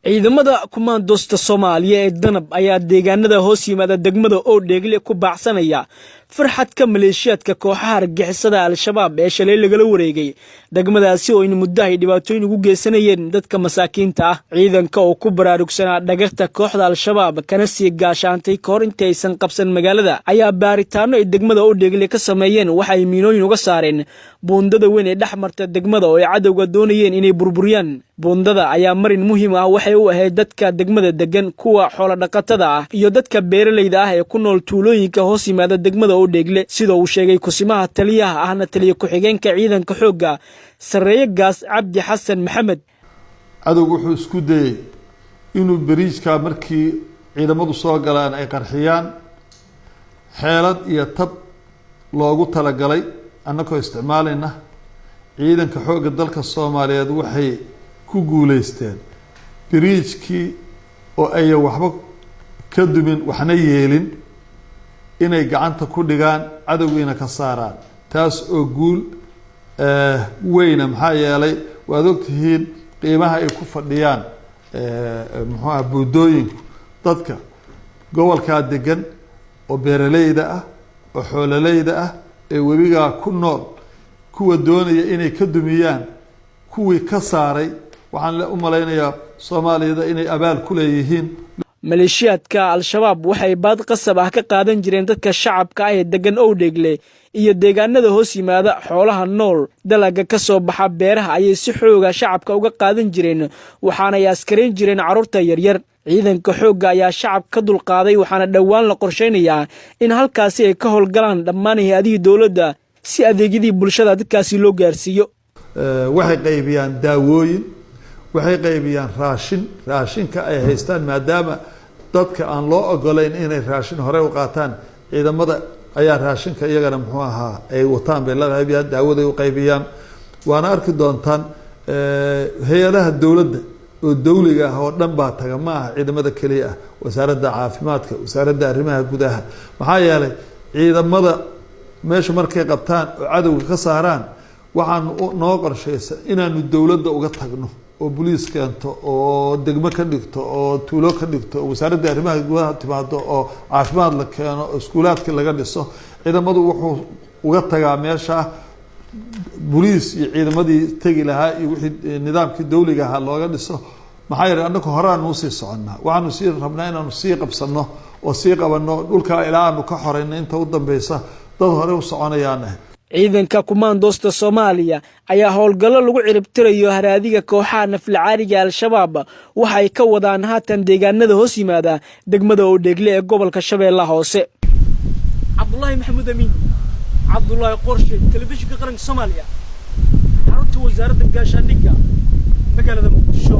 ciidamada kumaandoosta Soomaaliya ee danab ayaa deegaanada hoos yimaada degmada oo dheegle ku baacsanaya farxadka maleeshiyadka kooxaha argixisada al-shabaab ee shalay laga wareegay degmadaasi oo in muddo ay dhibaatooyin ugu geysanayeen dadka masaakiinta ah ciidanka oo ku baraarugsanaa dhagarta kooxda al-shabaab kana sii gaashaantay koor inta aysan qabsan magaalada ayaa baaritaano ay degmada oo dheegle ka sameeyeen waxa ay miinooyin uga saareen buundada weyn ee dhaxmarta degmada oo ay cadawga doonayeen inay burburiyaan buundada ayaa marin muhiim ah waxay u ahayd dadka degmada degan kuwa xoolo dhaqatada ah iyo dadka beeralayda ah ee ku nool tuulooyinka hoos yimaada degmada oo dheegle sida uu sheegay kusimaha taliyaha ahna taliye ku-xigeenka ciidanka xoogga sareeye gaas cabdi xasan maxamed cadawgu wuxuu isku dayay inuu bariijka markii ciidamadu soo galaan ay qarxiyaan xeelad iyo tab loogu talagalay annagoo isticmaalayna ciidanka xoogga dalka Soomaaliyeed waxay ku guuleysteen bariijkii oo ay waxba ka dumin waxna yeelin inay gacanta ku dhigaan cadawgiina ka saaraan taas oo guul weyna maxaa yeelay waad ogtihiin qiimaha ay ku fadhiyaan muxuu buudooyinku dadka gobolka degan oo beeralayda ah oo xoolalayda ah ee webiga ku nool kuwa doonaya inay ka dumiyaan kuwii ka saaray waxaan u maleynayaa Soomaalida inay abaal ku leeyihiin maleeshiyadka al-shabaab waxay baad qasab ah ka qaadan jireen dadka shacabka ah ee degan oo dheegle iyo deegaanada hoos yimaada xoolaha nool dalaga ka soo baxa beeraha ayay si xooga shacabka uga qaadan jireen waxaana ay askarayn jireen carruurta yaryar ciidanka xoogga ayaa shacab ka dulqaaday waxaana dhawaan la qorsheynayaa in halkaasi ay ka howlgalaan dhammaan hay'adaha dawladda si adeegyadii bulshada dadkaasi loo gaarsiiyo waxay qaybiyaan daawooyin waxay qaybiyaan raashinka ay haystaan maadaama dadka aan loo ogolayn inay raashin hore u qaataan ciidamada ayaa raashinka iyagana muxuu ahaa ay wataan bay la qaybiyaan daawaday u qaybiyaan waana arki doontaan hay'adaha dawladda oo dawliga ah oo dhan baa taga ma aha ciidamada kaliya ah wasaaradda caafimaadka wasaaradda arrimaha gudaha maxaa yeelay ciidamada meesha markay qabtaan oo cadawga ka saaraan waxaan noo qorshaysan inaanu dawladda uga tagno oo booliis keento oo degmo ka dhigto oo tuulo ka dhigto oo wasaaradda arrimaha gudaha timaado oo caafimaad la keeno oo iskuulaadka laga dhiso ciidamadu wuxuu uga tagaa meesha booliis iyo ciidamadii tagi lahaa iyo wixii nidaamkii dawliga ahaa looga dhiso maxaa yeelay annagu horaan u sii soconnaa waxaanu sii rabnaa inaanu sii qabsanno oo sii qabanno dhulka ilaa aanu ka xoreyno inta u dambeysa dad hore u soconayaan ciidanka kumaandoosta Soomaaliya ayaa howlgallo lagu ciribtirayo haraadiga kooxaha naflacaariga al-shabaab waxay ka wadaan haatan deegaanada hoos yimaada degmada oo dheegle ee gobolka Shabeellaha Hoose Cabdullaahi Maxamuud Amiin Cabdullaahi Qorshe telefishinka qaranka Soomaaliya xarunta wasaaradda gaashaandhigga magaalada Muqdisho